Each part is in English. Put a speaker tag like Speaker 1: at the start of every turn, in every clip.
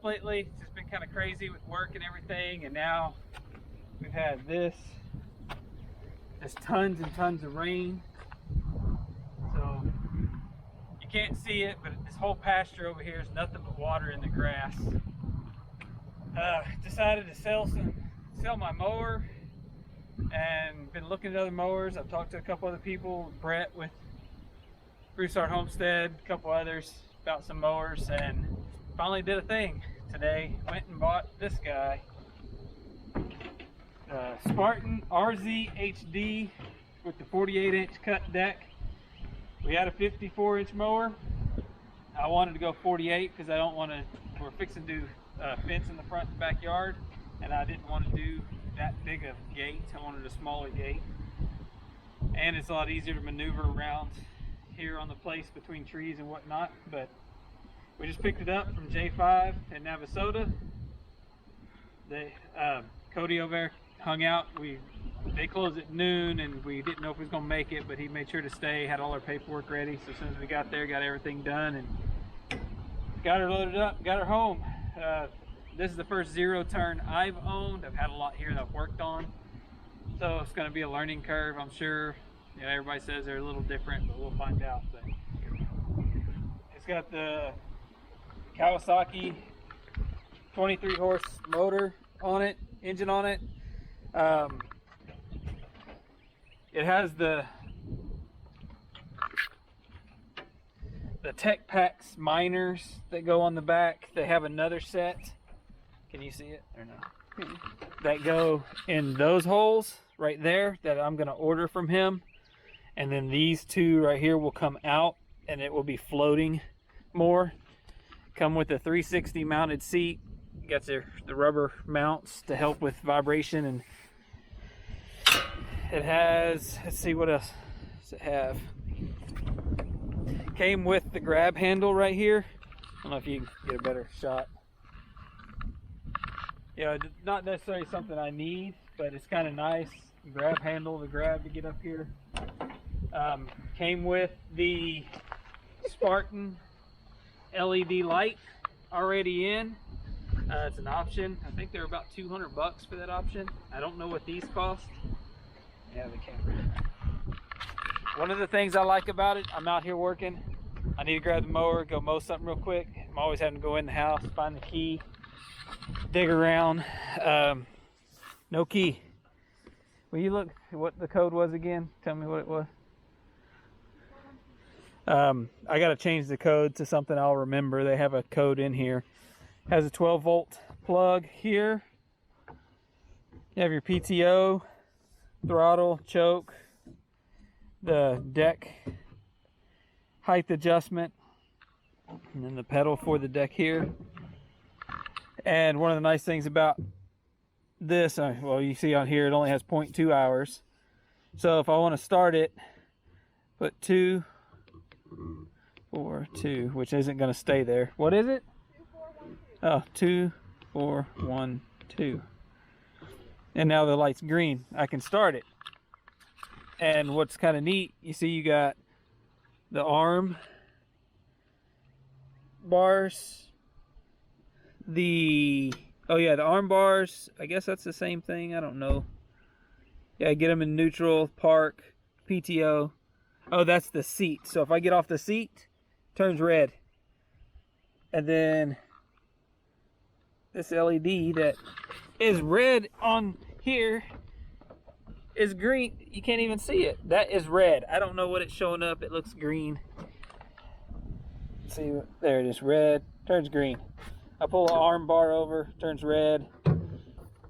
Speaker 1: lately. It's just been kind of crazy with work and everything, and now we've had this. There's tons and tons of rain. So you can't see it, but this whole pasture over here is nothing but water in the grass. Decided to sell my mower, and been looking at other mowers. I've talked to a couple other people, Brett with Broussard Homestead, a couple others about some mowers, and finally did a thing today. Went and bought this guy, SPARTAN RZ HD with the 48-inch cut deck. We had a 54-inch mower. I wanted to go 48 because I don't want to, we're fixing to do fence in the front and backyard, and I didn't want to do that big of a gate. I wanted a smaller gate, and it's a lot easier to maneuver around here on the place between trees and whatnot. But we just picked it up from J5 in Navasota. Cody over there hung out. They closed at noon, and we didn't know if we was gonna make it, but he made sure to stay, had all our paperwork ready. So as soon as we got there, got everything done and got her loaded up, got her home. This is the first zero turn I've owned. I've had a lot here that I've worked on, so it's going to be a learning curve, I'm sure. You know, everybody says they're a little different, but we'll find out. But it's got the Kawasaki 23 horse motor on it, engine on it. It has the Tech Packs miners that go on the back. They have another set. Can you see it or no? That go in those holes right there that I'm gonna order from him. And then these two right here will come out, and it will be floating more. Come with a 360 mounted seat. Got the rubber mounts to help with vibration, and it has, let's see, what else does it have? Came with the grab handle right here. I don't know if you can get a better shot. You know, not necessarily something I need, but it's kind of nice. Grab handle to grab to get up here. Came with the SPARTAN LED light already in. It's an option. I think they're about 200 bucks for that option. I don't know what these cost. Yeah, the camera. One of the things I like about it, I'm out here working. I need to grab the mower, go mow something real quick. I'm always having to go in the house, find the key, dig around. No key. Will you look at what the code was again? Tell me what it was. I got to change the code to something I'll remember. They have a code in here. Has a 12-volt plug here. You have your PTO, throttle, choke, the deck height adjustment, and then the pedal for the deck here. And one of the nice things about this, well, you see on here, it only has 0.2 hours. So if I want to start it, put 2, 4, 2, which isn't going to stay there. What is it? 2, 4, 1, 2. Oh, 2, 4, 1, 2. And now the light's green. I can start it. And what's kind of neat, you see you got the arm bars, the arm bars, I guess that's the same thing, I don't know. Yeah, get them in neutral, park, PTO. Oh, that's the seat. So if I get off the seat, it turns red. And then this LED that is red on here is green. You can't even see it. That is red. I don't know what it's showing up. It looks green. Let's see, there it is. Red turns green. I pull an arm bar over, turns red.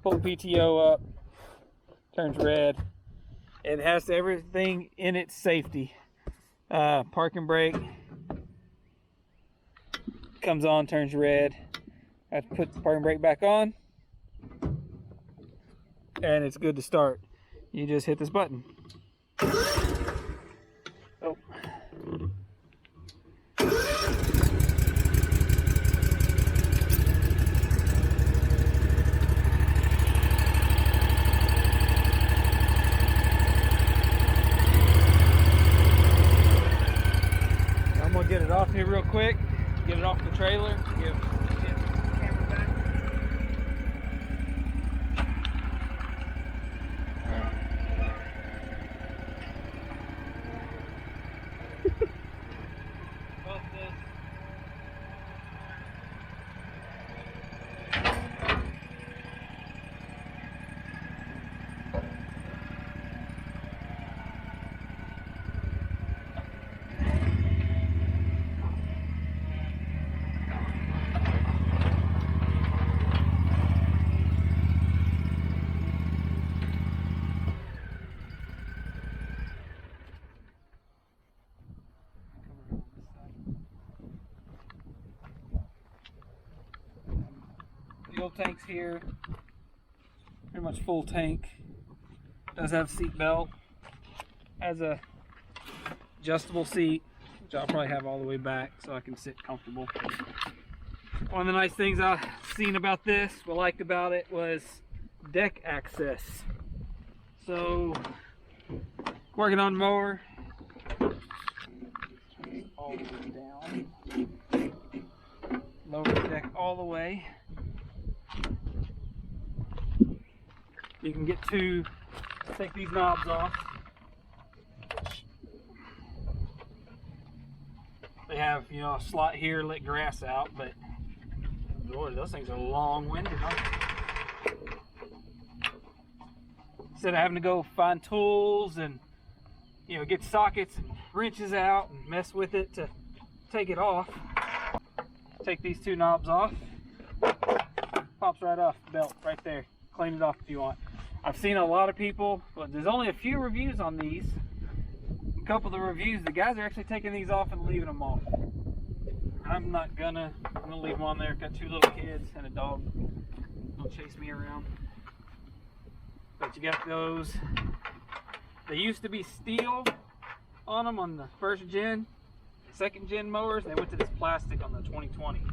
Speaker 1: Pull PTO up, turns red. It has everything in its safety. Park and brake comes on, turns red. I have to put the park and brake back on, and it's good to start. You just hit this button. Oh. I'm gonna get it off here real quick. Get it off the trailer. Get the camera tanks here. Pretty much full tank. Does have seat belt. Has a adjustable seat, which I'll probably have all the way back so I can sit comfortable. One of the nice things I've seen about this, what I liked about it, was deck access. So, working on mower, all the way down, lower the deck all the way. You can get to take these knobs off. They have, you know, a slot here to let grass out, but Lord, those things are long-winded, huh? Instead of having to go find tools and, you know, get sockets and wrenches out and mess with it to take it off, take these two knobs off, pops right off the belt right there. Clean it off if you want. I've seen a lot of people, but there's only a few reviews on these. A couple of the reviews, the guys are actually taking these off and leaving them off. I'm gonna leave them on there. Got two little kids and a dog. Don't chase me around. But you got those. They used to be steel on them on the first gen. Second gen mowers, they went to this plastic on the 2020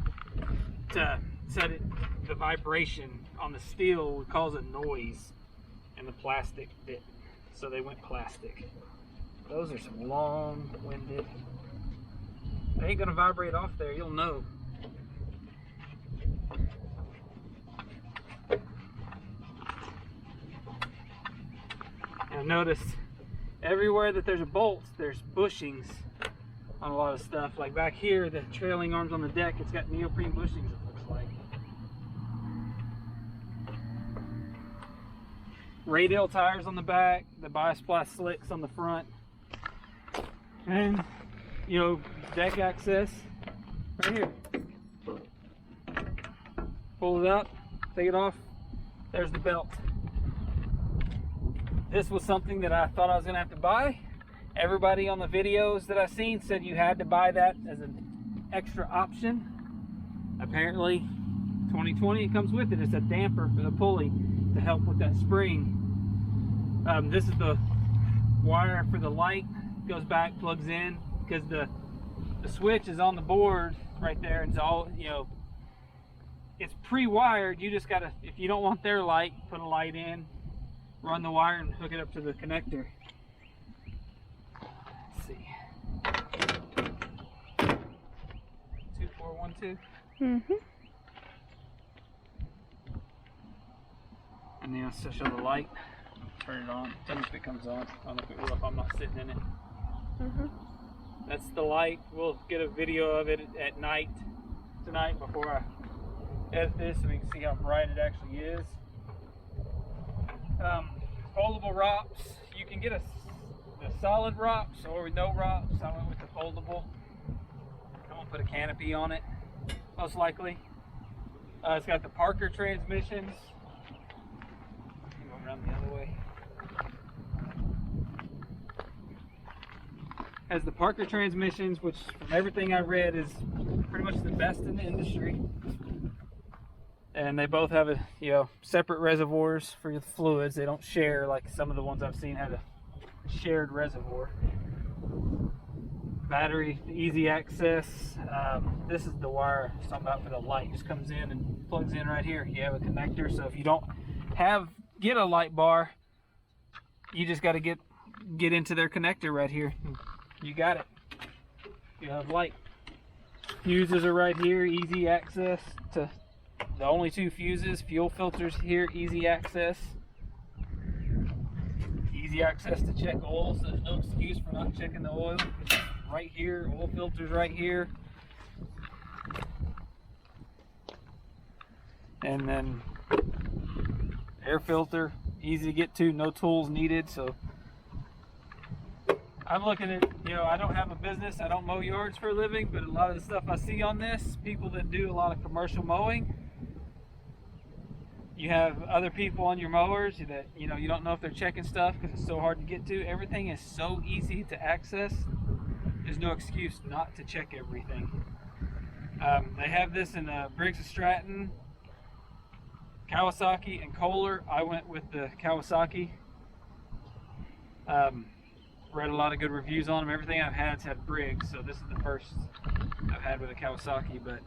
Speaker 1: to set it. The vibration on the steel would cause a noise, and the plastic didn't. So they went plastic. Those are some long-winded. They ain't gonna vibrate off there, you'll know. And I've noticed everywhere that there's a bolt, there's bushings on a lot of stuff. Like back here, the trailing arms on the deck, it's got neoprene bushings, it looks like. Radial tires on the back, the bi-splice slicks on the front. And, you know, deck access right here. Pull it up, take it off, there's the belt. This was something that I thought I was gonna have to buy. Everybody on the videos that I've seen said you had to buy that as an extra option. Apparently, 2020 it comes with it. It's a damper for the pulley to help with that spring. This is the wire for the light. Goes back, plugs in, because the switch is on the board right there. It's all, you know, it's pre-wired. You just gotta, if you don't want their light, put a light in, run the wire and hook it up to the connector. Let's see. 2412.
Speaker 2: Mm-hmm.
Speaker 1: And then I'll show the light. Turn it on. Tell me if it comes on. I don't know if it will if I'm not sitting in it.
Speaker 2: Mm-hmm.
Speaker 1: That's the light. We'll get a video of it at night tonight before I edit this so we can see how bright it actually is. Foldable ROPS. You can get a solid ROPS or no ROPS. I went with the foldable. I'm gonna put a canopy on it, most likely. It's got the Parker transmissions. Go around the other way. Has the Parker transmissions, which from everything I read is pretty much the best in the industry. And they both have a, you know, separate reservoirs for the fluids. They don't share like some of the ones I've seen had a shared reservoir. Battery, easy access. This is the wire I'm talking about for the light. Just comes in and plugs in right here. You have a connector, so if you don't get a light bar, you just got to get into their connector right here. You got it. You have light. Fuses are right here. Easy access to the only two fuses. Fuel filters here. Easy access. Easy access to check oil, so there's no excuse for not checking the oil. It's right here. Oil filters right here. And then air filter, easy to get to, no tools needed. So I'm looking at, you know, I don't have a business, I don't mow yards for a living, but a lot of the stuff I see on this, people that do a lot of commercial mowing, you have other people on your mowers that, you know, you don't know if they're checking stuff because it's so hard to get to. Everything is so easy to access. There's no excuse not to check everything. They have this in Briggs & Stratton. Kawasaki and Kohler. I went with the Kawasaki. Read a lot of good reviews on them. Everything I've had's had Briggs, so this is the first I've had with a Kawasaki. But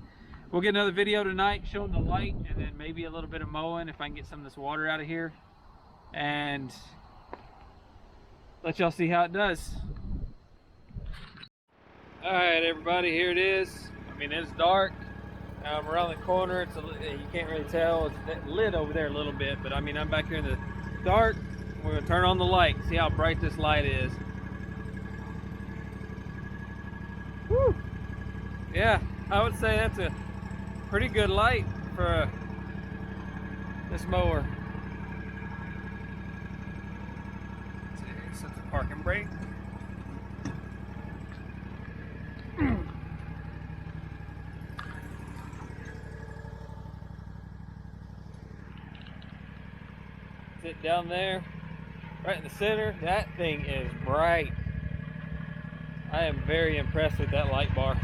Speaker 1: we'll get another video tonight showing the light, and then maybe a little bit of mowing if I can get some of this water out of here, and let y'all see how it does. All right, everybody, here it is. I mean, it's dark. Around the corner, you can't really tell. It's lit over there a little bit, but I mean, I'm back here in the dark. We're gonna turn on the light, see how bright this light is. Woo! Yeah, I would say that's a pretty good light for this mower. Let's see, set the parking brake. Sit down there, right in the center. That thing is bright. I am very impressed with that light bar.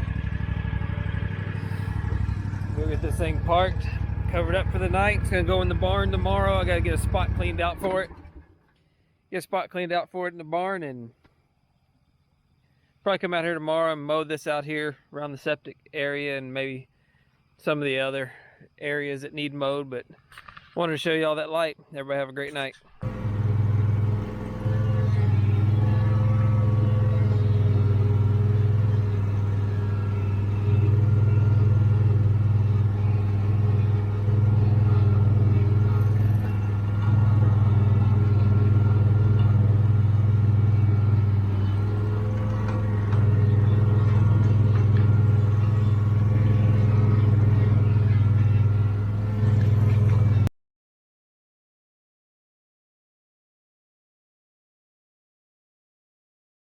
Speaker 1: We'll get this thing parked, covered up for the night. It's gonna go in the barn tomorrow. I gotta get a spot cleaned out for it. Get a spot cleaned out for it in the barn, and probably come out here tomorrow and mow this out here around the septic area and maybe some of the other areas that need mowed. But wanted to show you all that light. Everybody have a great night.